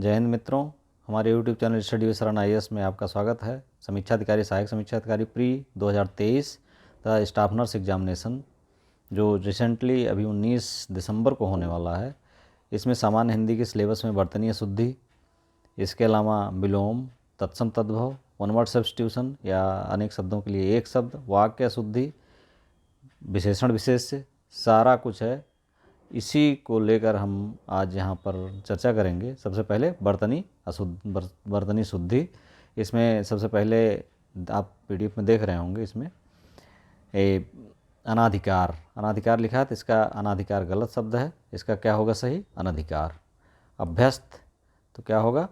जय हिंद मित्रों, हमारे यूट्यूब चैनल स्टडी विद शरण IAS में आपका स्वागत है। समीक्षा अधिकारी, सहायक समीक्षा अधिकारी प्री 2023 तथा स्टाफ नर्स एग्जामिनेशन जो रिसेंटली अभी 19 दिसंबर को होने वाला है, इसमें सामान्य हिंदी के सिलेबस में वर्तनीय शुद्धि, इसके अलावा विलोम, तत्सम तद्भव, वन वर्ड सब्स्टिट्यूशन या अनेक शब्दों के लिए एक शब्द, वाक्य शुद्धि, विशेषण विशेष्य, सारा कुछ है। इसी को लेकर हम आज यहाँ पर चर्चा करेंगे। सबसे पहले वर्तनी शुद्धि। इसमें सबसे पहले आप PDF में देख रहे होंगे, इसमें अनाधिकार लिखा है, तो इसका अनाधिकार गलत शब्द है। इसका क्या होगा सही? अनधिकार। अभ्यस्त, तो क्या होगा?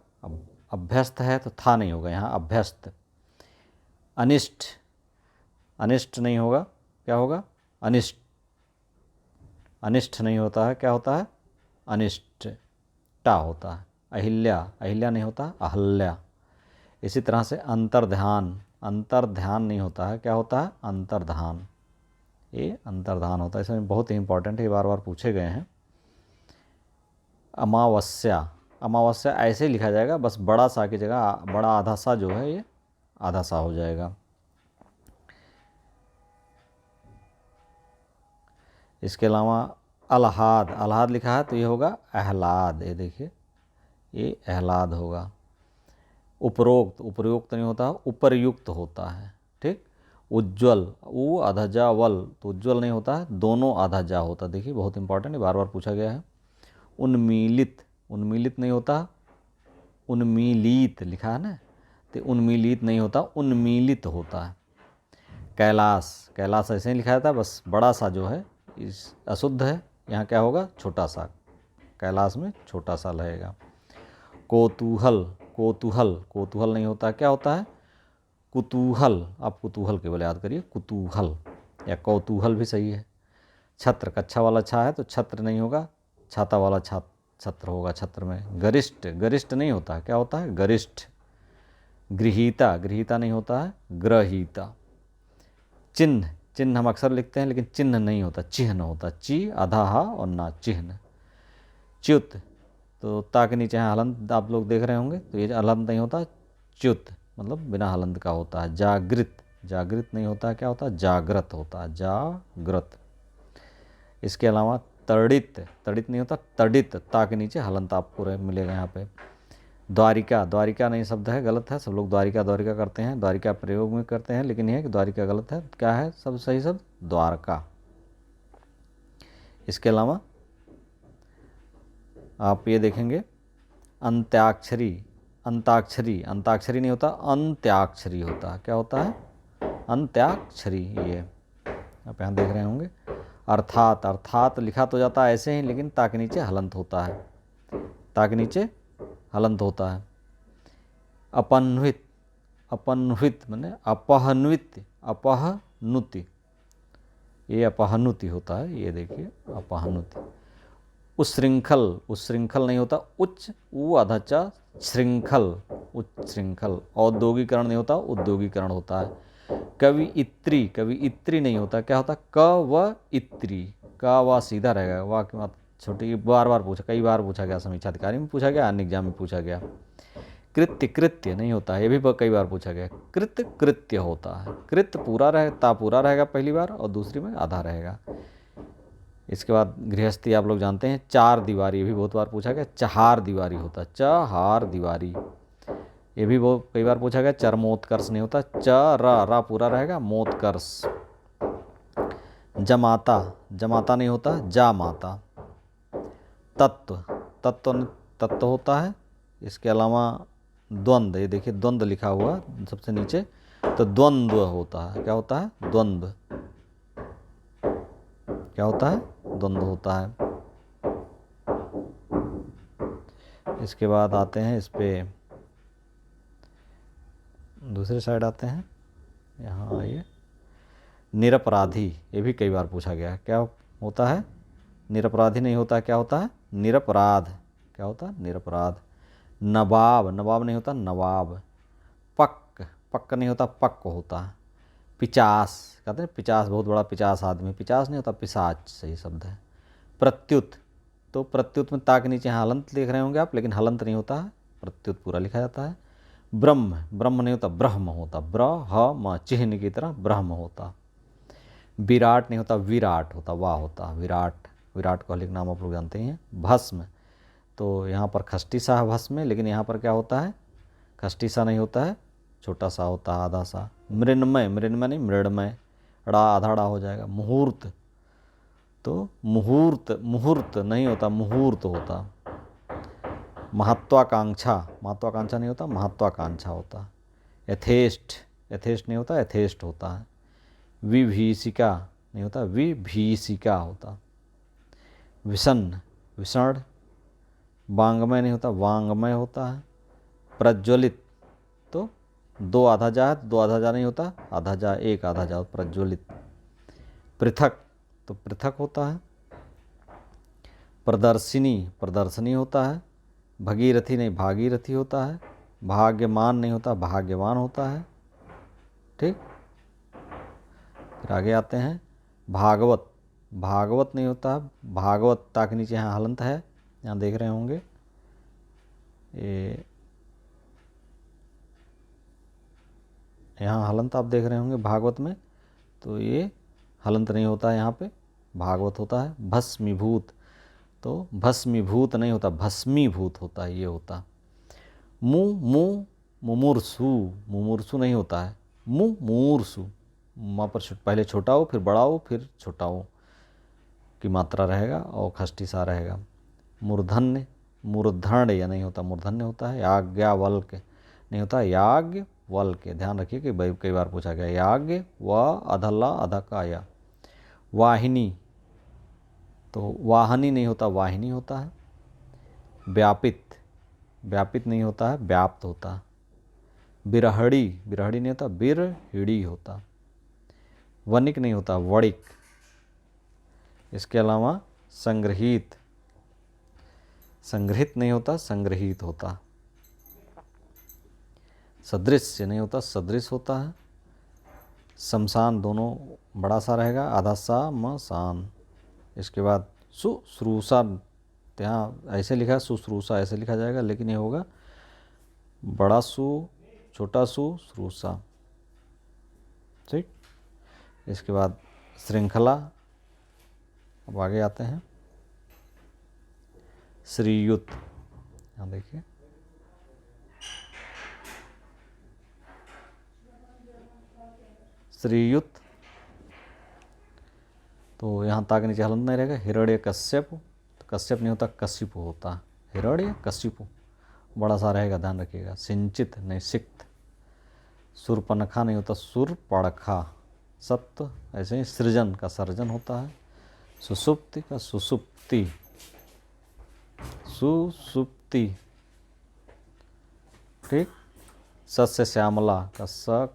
अभ्यस्त है तो था नहीं होगा यहाँ, अभ्यस्त। अनिष्ट नहीं होगा, क्या होगा? अनिष्ट नहीं होता है, क्या होता है? अनिष्ट टा होता है। अहिल्या नहीं होता, अहल्या। इसी तरह से अंतर्ध्यान नहीं होता है, क्या होता है? अंतर्धान। ये अंतर्धान होता है, इसमें बहुत ही इंपॉर्टेंट है, बार बार पूछे गए हैं। अमावस्या ऐसे ही लिखा जाएगा, बस बड़ा सा की जगह बड़ा आधा सा जो है ये आधा सा हो जाएगा। इसके अलावा अलहाद लिखा है तो ये होगा आह्लाद। ये देखिए, ये आह्लाद होगा। उपरोक्त नहीं होता, उपरयुक्त होता है। ठीक। उज्ज्वल, उ आधा जा वल, तो उज्ज्वल नहीं होता है, दोनों आधा जा होता है। देखिए बहुत इंपॉर्टेंट है, बार बार पूछा गया है। उन्मीलित नहीं होता, उन्मीलित लिखा है ना, तो उन्मीलित नहीं होता, उन्मीलित होता है। कैलाश ऐसे ही लिखा जाता है, बस बड़ा सा जो है इस अशुद्ध है, यहाँ क्या होगा? छोटा सा। कैलाश में छोटा सा रहेगा। कोतूहल नहीं होता, क्या होता है? कुतूहल। आप कुतूहल केवल याद करिए, कुतूहल या कौतूहल भी सही है। छत्र, कच्छा वाला छा है तो छत्र नहीं होगा, छाता वाला छत्र होगा। छत्र में गरिष्ठ नहीं होता, क्या होता है? गरिष्ठ। गृहीता नहीं होता है, ग्रहीता। चिन्ह हम अक्सर लिखते हैं, लेकिन चिन्ह नहीं होता, चिह्न होता। ची आधा हा और ना, चिन्ह। च्युत, तो ता के नीचे यहाँ हलंत आप लोग देख रहे होंगे, तो ये हलंत नहीं होता, च्युत मतलब बिना हलंत का होता है। जागृत नहीं होता, क्या होता है? जागृत होता है, जागृत। इसके अलावा तड़ित नहीं होता, तड़ित, ता के नीचे हलंत आपको मिलेगा यहाँ पे। द्वारिका नहीं शब्द है, गलत है। सब लोग द्वारिका करते हैं, द्वारिका प्रयोग में करते हैं, लेकिन यह कि द्वारिका गलत है। क्या है सब सही शब्द? द्वारका। इसके अलावा आप ये देखेंगे अंत्याक्षरी नहीं होता, अंत्याक्षरी होता है। क्या होता है? अंत्याक्षरी। ये आप यहाँ देख रहे होंगे। अर्थात लिखा तो जाता है ऐसे ही, लेकिन ता के नीचे हलंत होता है, अपन्वित माने अपहनुति, ये अपहनुति होता है। ये देखिए अपहनुति। उच्छृंखल नहीं होता, उ आधा चा श्रृंखल, उच्छृंखल। औद्योगिकरण नहीं होता, उद्योगीकरण होता है। कविइत्री नहीं होता, क्या होता? कविइत्री। का वा सीधा रहेगा, वाह की बात छोटी। कई बार पूछा गया, समीक्षा अधिकारी में पूछा गया, अन्य एग्जाम में पूछा गया। कृत्य नहीं होता, ये भी कई बार पूछा गया। कृत्य होता है। कृत्य पूरा रहेगा पहली बार, और दूसरी में आधा रहेगा। इसके बाद गृहस्थी आप लोग जानते हैं। चार दीवारी, ये भी बहुत बार पूछा गया। चहार दीवारी होता है, चहार दीवारी। ये भी बहुत कई बार पूछा गया। चरमोत्कर्ष नहीं होता, रा पूरा रहेगा, मोत्कर्ष। जमाता नहीं होता, जामाता। तत्व होता है। इसके अलावा द्वंद्व, ये देखिए द्वंद्व लिखा हुआ सबसे नीचे, तो द्वंद्व होता है। क्या होता है? द्वंद्व। क्या होता है? द्वंद्व होता है। इसके बाद आते हैं इस पे, दूसरे साइड आते हैं, यहाँ आइए। निरपराधी, ये भी कई बार पूछा गया। क्या होता है? निरपराधी नहीं होता, क्या होता है? निरपराध। क्या होता है? निरपराध। नवाब नहीं होता, नवाब। पक्क नहीं होता, पक्क होता है। पिचास, कहते हैं पिचास, बहुत बड़ा पिचास आदमी। पिचास नहीं होता, पिशाच सही शब्द है। प्रत्युत, तो प्रत्युत में ता के नीचे यहाँ हलंत देख रहे होंगे आप, लेकिन हलंत नहीं होता है, प्रत्युत पूरा लिखा जाता है। ब्रह्म, ब्रह्म नहीं होता ब्रह्म होता, ब्रह्म चिन्ह की तरह ब्रह्म होता। विराट नहीं होता विराट होता, वाह होता विराट, विराट कोहली का नाम आप लोग जानते ही हैं। भस्म, तो यहाँ पर खष्टी सा है भस्म में, लेकिन यहाँ पर क्या होता है, खष्टी सा नहीं होता है, छोटा सा होता है, आधा सा। मृण्मय, मृण्मय नहीं मृण्मय, ड़ा आधा ड़ा हो जाएगा। मुहूर्त, तो मुहूर्त, मुहूर्त नहीं होता मुहूर्त होता। महत्वाकांक्षा, महत्वाकांक्षा नहीं होता महत्वाकांक्षा होता। यथेष्ट, यथेष्ट नहीं होता यथेष्ट होता है। विभीषिका नहीं होता विभीषिका होता। विषण, विषण। वांग्मय नहीं होता वांग्मय होता है। प्रज्वलित, तो दो आधा जा है, दो आधा जा नहीं होता आधा जा, एक आधा जा, प्रज्वलित। पृथक, तो पृथक होता है। प्रदर्शिनी, प्रदर्शनी होता है। भगीरथी नहीं भागीरथी होता है। भाग्यमान नहीं होता भाग्यवान होता है। ठीक, फिर आगे आते हैं। भागवत, भागवत नहीं होता भागवत, ताकि नीचे यहाँ हलंत है, यहाँ देख रहे होंगे ये, यहाँ हलंत आप देख रहे होंगे भागवत में, तो ये हलंत नहीं होता है यहाँ पे, भागवत होता है। भस्मीभूत, तो भस्मीभूत नहीं होता भस्मीभूत होता है, ये होता। मुमूर्सु, मुमूर्सु नहीं होता है मुमूर्सु, वहाँ पर पहले छोटा हो फिर बड़ा हो फिर छोटा हो की मात्रा रहेगा और खष्टी सा रहेगा। मूर्धन्य, मूर्धन्य या नहीं होता मूर्धन्य होता है। याज्ञवल्क्य नहीं होता याज्ञवल्क्य, ध्यान रखिए कि भाई कई बार पूछा गया। याज्ञ व अधला अधा का या। वाहिनी, तो वाहनी नहीं होता वाहिनी होता है। व्यापित, व्यापित नहीं होता है व्याप्त होता है। बिरहड़ी, बिरहड़ी नहीं होता बिरहिड़ी होता। वनिक नहीं होता वणिक। इसके अलावा संग्रहित, संग्रहित नहीं होता संग्रहित होता। सदृश नहीं होता सदृश होता है। शमशान, दोनों बड़ा सा रहेगा, आधा सा म शान। इसके बाद शुश्रूषा, यहाँ ऐसे लिखा है शुश्रूषा ऐसे लिखा जाएगा, लेकिन ये होगा बड़ा सु छोटा सु श्रूषा। ठीक, इसके बाद श्रृंखला। अब आगे आते हैं। श्रीयुत, यहाँ देखिए श्रीयुत, तो यहाँ ताकि नीचे हलंत नहीं रहेगा। हिरण्य कश्यप, तो कश्यप नहीं होता कश्यप होता। हिरण्य कश्यप बड़ा सा रहेगा, ध्यान रखिएगा। सिंचित नहीं सिक्त। सुरपनखा नहीं होता सुरपड़खा। सत्य ऐसे ही सृजन का सर्जन होता है। सुसुप्ति का सुसुप्ति, सुसुप्ति। ठीक, सस्य श्यामला का स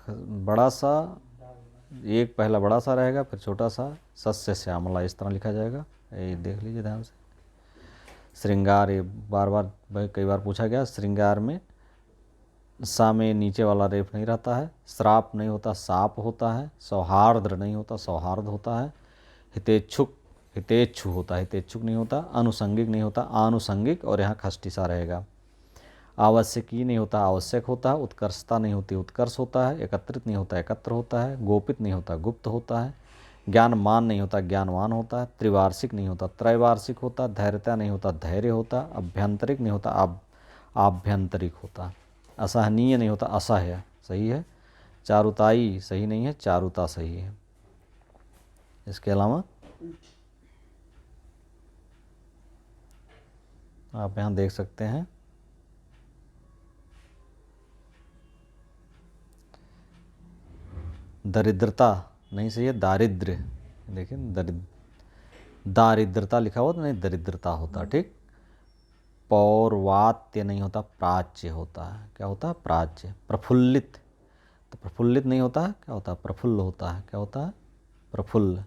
बड़ा सा, एक पहला बड़ा सा रहेगा फिर छोटा सा, सस्य श्यामला इस तरह लिखा जाएगा, ये देख लीजिए ध्यान से। श्रृंगार, ये बार बार कई बार पूछा गया। श्रृंगार में सा में नीचे वाला रेफ नहीं रहता है। श्राप नहीं होता साप होता है। सौहार्द नहीं होता सौहार्द होता है। हितेच्छुक, हितेच्छु होता है हितेच्छुक नहीं होता। अनुसंगिक नहीं होता आनुसंगिक, और यहाँ खष्टी सा रहेगा। आवश्यकी नहीं होता आवश्यक होता है। उत्कर्षता नहीं होती उत्कर्ष होता है। एकत्रित नहीं होता एकत्र होता है। गोपित नहीं होता गुप्त होता है। ज्ञानमान नहीं होता ज्ञानवान होता है। त्रिवार्षिक नहीं होता त्रैवार्षिक होता। धैर्यता नहीं होता धैर्य होता। अभ्यंतरिक नहीं होता आभ्यंतरिक होता। असहनीय नहीं होता असह्य, सही है। चारुताई सही नहीं है, चारुता सही है। इसके अलावा आप यहाँ देख सकते हैं दरिद्रता नहीं सही है, दारिद्र्य। देखिए दारिद्रता लिखा हुआ तो नहीं दरिद्रता होता। ठीक, पौर्वात्य नहीं होता प्राच्य होता है। क्या होता है प्राच्य। प्रफुल्लित, तो प्रफुल्लित नहीं होता है, क्या होता है प्रफुल्ल होता है। क्या होता है प्रफुल्ल।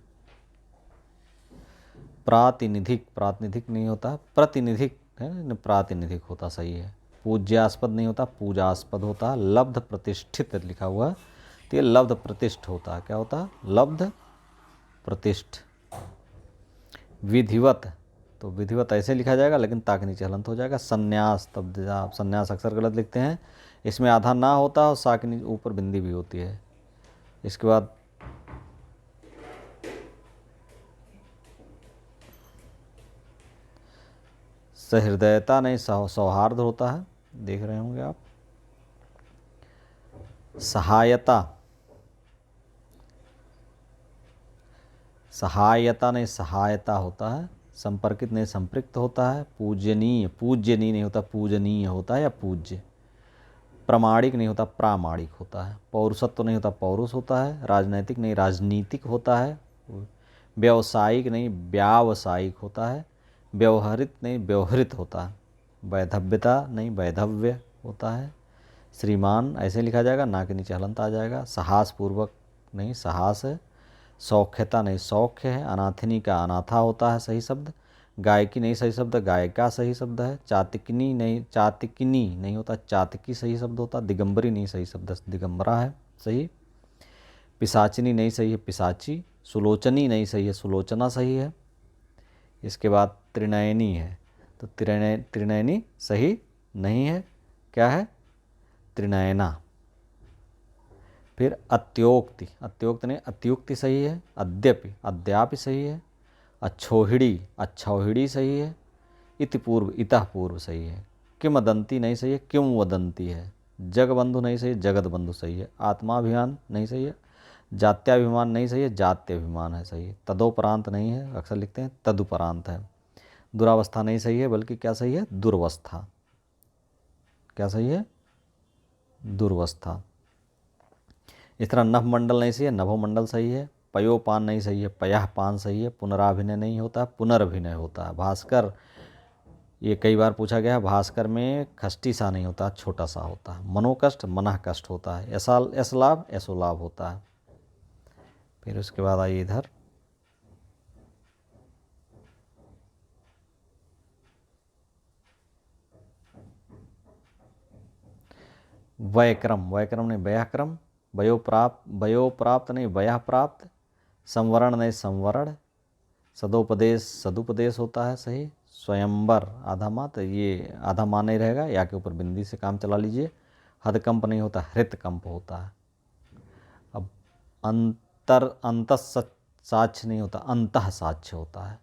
प्रातिनिधिक, प्रातिनिधिक नहीं होता प्रतिनिधिक है, प्रातिनिधिक होता सही है। पूज्यास्पद नहीं होता पूजास्पद होता। लब्ध प्रतिष्ठित लिखा हुआ है, तो ये लब्ध प्रतिष्ठ होता है। क्या होता है लब्ध प्रतिष्ठ। विधिवत, तो विधिवत ऐसे लिखा जाएगा, लेकिन ताक नीचे हलंत हो जाएगा। संन्यास, तब आप संन्यास अक्सर गलत लिखते हैं, इसमें आधा ना होता है और सा के ऊपर बिंदी भी होती है। इसके बाद सहृदयता नहीं सौहार्द होता है, देख रहे होंगे आप। सहायता, सहायता नहीं सहायता होता है। संपर्कित नहीं संपृक्त होता है। पूजनीय, पूज्यनीय नहीं होता, पूजनीय होता है या पूज्य। प्रामाणिक नहीं होता, प्रामाणिक होता है। पौरुषत्व नहीं होता, पौरुष होता है। राजनैतिक नहीं राजनीतिक होता है। व्यावसायिक नहीं व्यावसायिक होता है। व्यवहारित नहीं व्यवहृत होता है। वैधव्यता नहीं वैधव्य होता है। श्रीमान ऐसे लिखा जाएगा, ना के नीचे हलंत आ जाएगा। साहसपूर्वक नहीं साहस है। सौख्यता नहीं सौख्य है। अनाथिनी का अनाथा होता है सही शब्द। गायकी नहीं सही शब्द, गायिका सही शब्द है। चातिकनी नहीं चातिकिनी नहीं होता, चातिकी सही शब्द होता। दिगंबरी नहीं सही शब्द, दिगंबरा है सही। पिशाचिनी नहीं सही है, पिशाची। सुलोचनी नहीं सही है, सुलोचना सही है। इसके बाद त्रिनयनी है, तो त्रिनयनी सही नहीं है, क्या है? त्रिनयना। फिर अत्योक्ति, अत्योक्ति नहीं अत्युक्ति सही है। अद्यपि, अद्यापि सही है। अच्छोहिड़ी, अच्छौहिड़ी सही है। इति पूर्व, इतः पूर्व सही है। किंवदंती नहीं सही है, क्यों वदंती है। जगबंधु नहीं सही है, जगत बंधु सही है। आत्माभिमान नहीं सही है। जात्याभिमान नहीं सही है, जात्याभिमान है सही है। तदोपरांत नहीं है, अक्सर लिखते हैं तदुपरांत है। दुरावस्था नहीं सही है, बल्कि क्या सही है? दुर्वस्था। क्या सही है? दुर्वस्था। इस तरह नभमंडल नहीं सही है, नभोमंडल सही है। पयोपान नहीं सही है, पयापान सही है। पुनराभिनय नहीं होता, पुनर्भिनय होता है। भास्कर, ये कई बार पूछा गया है, भास्कर में खष्टी सा नहीं होता, छोटा सा होता है। मनोकष्ट मनः कष्ट होता है। एसलाभ एसोलाभ होता है। फिर उसके बाद आइए इधर, वयक्रम, वयक्रम नहीं व्याक्रम। वयोप्राप्त नहीं वयः प्राप्त। संवरण नहीं संवरण। सदोपदेश सदुपदेश होता है सही। स्वयंवर आधा मात्र, ये आधा मान नहीं रहेगा, या के ऊपर बिंदी से काम चला लीजिए। हदकंप नहीं होता, हृतकंप होता है। अब साक्ष्य नहीं होता, अंतः साक्ष्य होता है।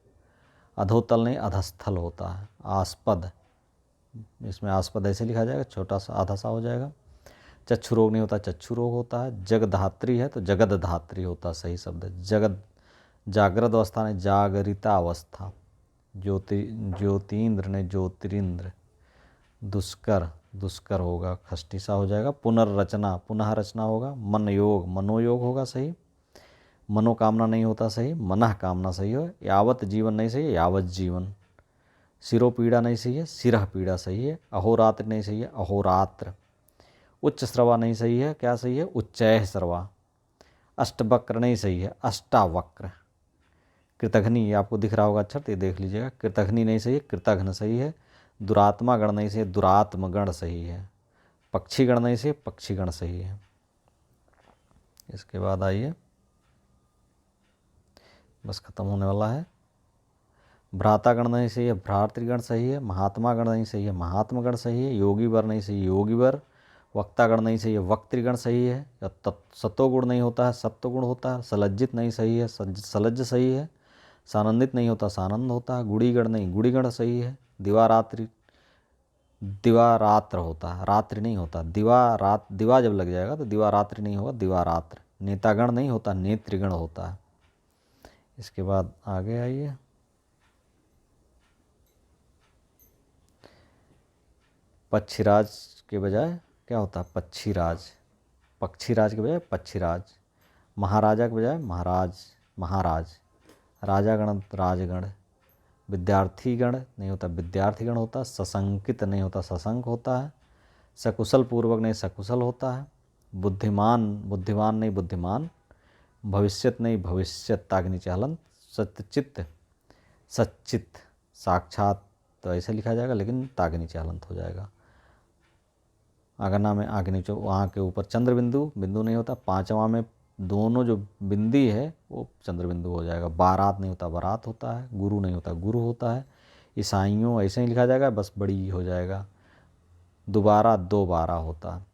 अधोतल नहीं अधस्थल होता है। आस्पद, इसमें आस्पद ऐसे लिखा जाएगा, छोटा सा आधा सा हो जाएगा। चक्षु रोग नहीं होता, चक्षु रोग होता है। जगधात्री है तो जगद धात्री होता है सही शब्द। जगद, जागृत अवस्था नहीं जागरिता अवस्था। ज्योतिन्द्र नहीं ज्योतिरिंद्र। दुष्कर, दुष्कर होगा, खष्टी सा हो जाएगा। पुनर्रचना, पुनः रचना होगा। मन योग, मनोयोग होगा सही। मनोकामना नहीं होता सही, मनः कामना सही हो। यावत जीवन नहीं सही है, यावत जीवन। सिरो पीड़ा नहीं सही है, सिरह पीड़ा सही है। अहोरात्र नहीं सही है, अहोरात्र। उच्च श्रवा नहीं सही है, क्या सही है? उच्चैः श्रवा। अष्टवक्र नहीं सही है, अष्टावक्र। कृतघ्नि, ये आपको दिख रहा होगा अच्छा, तो ये देख लीजिएगा। कृतघ्नि नहीं सही है, कृतघ्न सही है। दुरात्मा गण नहीं सही है, दुरात्म गण सही है। पक्षी गण नहीं सही है, पक्षी गण सही है। इसके बाद आइए, बस खत्म होने वाला है। भ्राता गण नहीं सही है, भ्रातृगण सही है। महात्मा गण नहीं सही है, महात्मा गण सही है। योगी वर नहीं सही है, योगी वर। वक्ता गण नहीं सही है, वक्तृगण सही है। सत्वगुण नहीं होता है, सत्वगुण होता है। सलज्जित नहीं सही है, सलज्ज सही है। सानंदित नहीं होता, सानंद होता है। गुड़ीगण नहीं, गुड़ीगण सही है। दिवारात्रि, दिवारात्र होता है, रात्रि नहीं होता। दिवा जब लग जाएगा तो दिवारात्रि नहीं होगा, दिवारात्र। नेतागण नहीं होता, नेत्रिगण होता है। इसके बाद आगे आइए, पक्षीराज के बजाय क्या होता है? पक्षीराज। पक्षीराज के बजाय पक्षीराज। महाराजा के बजाय महाराज, महाराज। राजागण, राजगण। विद्यार्थीगण नहीं होता, विद्यार्थीगण होता है। सशंकित नहीं होता, सशंक होता है। सकुशल पूर्वक नहीं, सकुशल होता है। बुद्धिमान, बुद्धिमान नहीं बुद्धिमान। भविष्यत नहीं भविष्यत, ताक नीचे हलंत। सत्यचित्त, सच्चित। साक्षात तो ऐसे लिखा जाएगा, लेकिन ताक नीचे हलंत हो जाएगा। आगना में आगे नीचे, वहाँ के ऊपर चंद्र बिंदु, बिंदु नहीं होता। पांचवा में दोनों जो बिंदी है वो चंद्र बिंदु हो जाएगा। बारात नहीं होता, बारात होता है। गुरु नहीं होता, गुरु होता है। ईसाइयों ऐसे ही लिखा जाएगा, बस बड़ी हो जाएगा। दोबारा दोबारा होता है।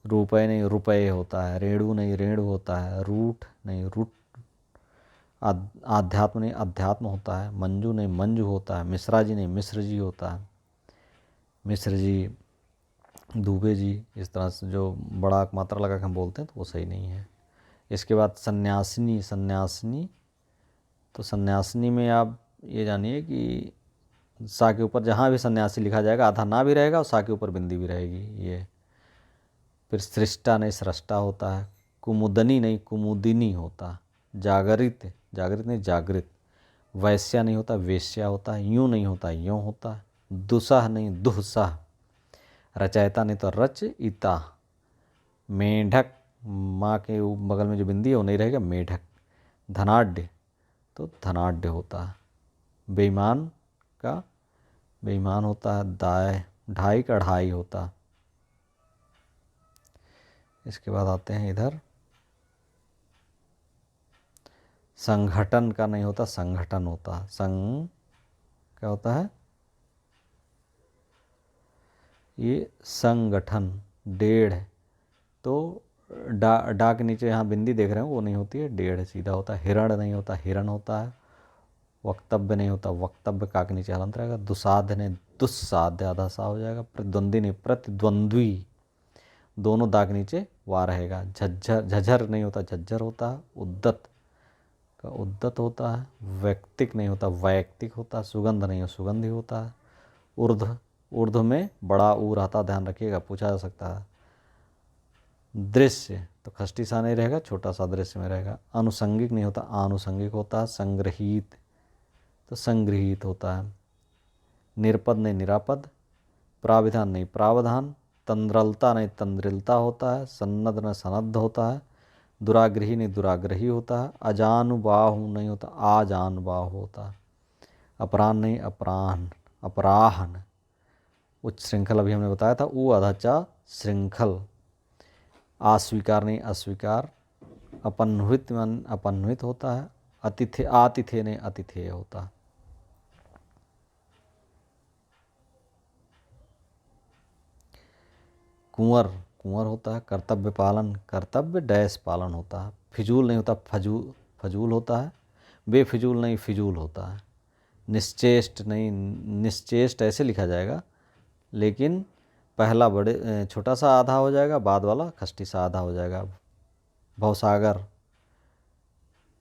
रुपए नहीं रुपए होता है। रेणु नहीं रेणु होता है। रूठ नहीं रूट। आध्यात्म नहीं अध्यात्म होता है। मंजू नहीं मंजू होता है। मिश्रा जी नहीं मिश्र जी होता है। मिश्र जी, दुबे जी, इस तरह से जो बड़ा मात्रा लगा के हम बोलते हैं तो वो सही नहीं है। इसके बाद सन्यासिनी, सन्यासिनी, तो सन्यासिनी में आप ये जानिए कि सा के ऊपर जहाँ भी सन्यासी लिखा जाएगा आधा ना भी रहेगा और सा के ऊपर बिंदी भी रहेगी ये। फिर सृष्टा नहीं सृष्टा होता है। कुमुदनी नहीं कुमुदिनी होता है। जागरित, जागृत नहीं जागृत। वैश्या नहीं होता वेश्या होता है। यूँ नहीं होता यूँ होता है। दुसह नहीं दुहसह। रचयिता नहीं तो रचयिता। मेढक, माँ के बगल में जो बिंदी है वो नहीं रहेगा मेढक। धनाढ्य तो धनाढ्य होता है। बेईमान का बेईमान होता है। दाय, ढाई का ढाई होता है। इसके बाद आते हैं इधर, संगठन का नहीं होता संगठन होता है। संग क्या होता है ये संगठन। डेढ़ तो डा के नीचे यहाँ बिंदी देख रहे हो वो नहीं होती है, डेढ़ सीधा होता है। हिरण नहीं होता हिरण होता है। वक्तव्य नहीं होता वक्तव्य, का के नीचे हलंत रहेगा। दुसाध्य नहीं दुस्साध्य, आधा सा हो जाएगा। प्रतिद्वंदी नहीं प्रतिद्वंद्वी, दोनों दाग नीचे वा रहेगा। झज्झर, झझर नहीं होता झज्झर होता है। उद्दत का उद्दत होता है। वैयक्तिक नहीं होता वैयक्तिक होता है। सुगंध नहीं हो सुगंधी होता है। ऊर्ध्व, ऊर्ध्व में बड़ा ऊ रहता, ध्यान रखिएगा, पूछा जा सकता है। दृश्य तो खष्टी सा नहीं रहेगा, छोटा सा दृश्य में रहेगा। अनुसंगिक नहीं होता आनुसंगिक होता है। संग्रहित तो संग्रहित होता है। निरपद नहीं निरापद। प्राविधान नहीं प्रावधान। तंद्रलता नहीं तंद्रिलता होता है। सन्नद्ध नहीं सनद्ध होता है। दुराग्रही नहीं दुराग्रही होता है। अजानुबाहु नहीं होता आजानुबाहु होता है। अपराह्न नहीं अपराह्न अपराह्न। उच्च श्रृंखल अभी हमने बताया था, ऊ आधा चा श्रृंखल। अस्वीकार नहीं अस्वीकार। अपन्वित मन अपन्वित होता है। अतिथे आतिथे नहीं अतिथेय होता है। कुंवर, कुंवर होता है। कर्तव्य पालन कर्तव्य डैश पालन होता है। फिजूल नहीं होता फजूल फजूल होता है। बेफिजूल नहीं फिजूल होता है। निश्चेष्ट नहीं निश्चेष्ट ऐसे लिखा जाएगा, लेकिन पहला बड़े छोटा सा आधा हो जाएगा, बाद वाला खष्टी सा आधा हो जाएगा। भवसागर,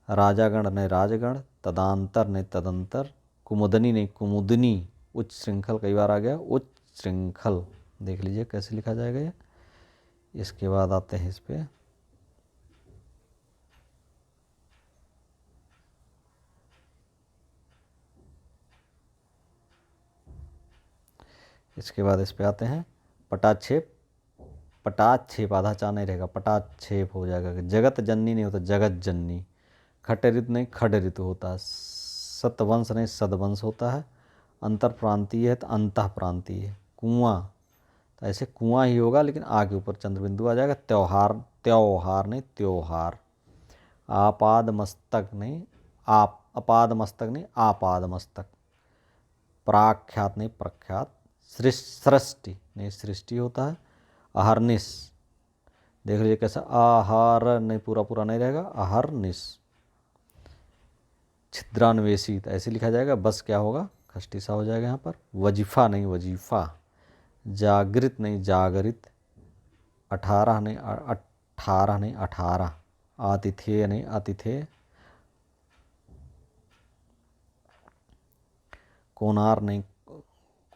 राजागण नहीं राजगण। तदांतर नहीं तदंतर। कुमुदनी नहीं कुमुदनी। उच्च श्रृंखल कई बार आ गया, उच्च श्रृंखल देख लीजिए कैसे लिखा जाएगा ये। इसके बाद आते हैं इस पे, इसके बाद इस पे आते हैं पटाक्षेप। पटाक्षेप आधा चा नहीं रहेगा, पटाक्षेप हो जाएगा। जगत जननी नहीं होता जगत जननी। खटरित नहीं खड ऋतु होता है। सतवंश नहीं सदवंश होता है। अंतर प्रांतीय है तो अंतः प्रांतीय। कुआं तो ऐसे कुआं ही होगा, लेकिन आ के ऊपर चंद्र बिंदु आ जाएगा। त्योहार, त्योहार नहीं त्योहार। आपाद मस्तक नहीं आप अपाद मस्तक नहीं आपाद मस्तक। प्राख्यात नहीं प्रख्यात। सृष्टि नहीं सृष्टि होता है। अहर्निश देख लीजिए कैसा, आहार नहीं पूरा पूरा नहीं रहेगा, अहर्निश। छिद्रान्वेषी तो ऐसे लिखा जाएगा, बस क्या होगा खष्टी सा हो जाएगा यहाँ पर। वजीफा नहीं वजीफा। जागृत नहीं जागरित। 18 नहीं 18 नहीं 18। आतिथेय नहीं आतिथेय। कोनार नहीं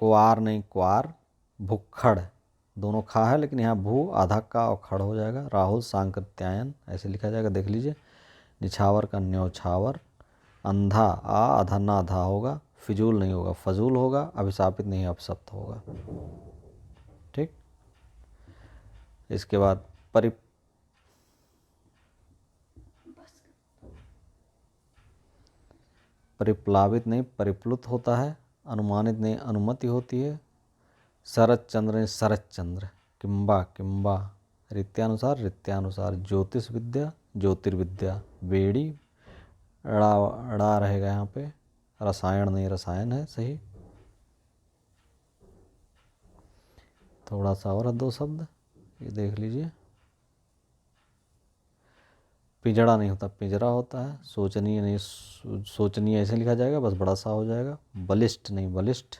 कुआर नहीं क्वार। भुक्खड़ दोनों खा है, लेकिन यहाँ भू आधा का और खड़ हो जाएगा। राहुल सांकृत्यायन ऐसे लिखा जाएगा, देख लीजिए। निछावर का न्यौछावर। अंधा आ आधा ना आधा होगा। फिजूल नहीं होगा फजूल होगा। अभिशापित नहीं अपशप्त होगा। ठीक, इसके बाद परिप्लावित नहीं परिप्लुत होता है। अनुमानित नहीं अनुमति होती है। शरद चंद्र नहीं शरद चंद्र। किम्बा किम्बा। रीत्यानुसार रीत्यानुसार। ज्योतिष विद्या ज्योतिर्विद्या। बेड़ी अड़ा अड़ा रहेगा यहाँ पे। रसायन नहीं, रसायन है सही। थोड़ा सा और है 2 शब्द, ये देख लीजिए। पिंजड़ा नहीं होता, पिंजरा होता है। सोचनीय नहीं, सोचनीय ऐसे लिखा जाएगा, बस बड़ा सा हो जाएगा। बलिष्ठ नहीं, बलिष्ठ।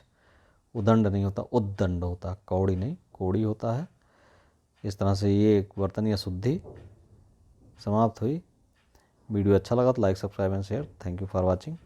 उदंड नहीं होता, उद्दंड होता। कौड़ी नहीं, कोड़ी होता है। इस तरह से ये एक वर्तनीय शुद्धि समाप्त हुई। वीडियो अच्छा लगा तो like, subscribe and share. Thank you for watching.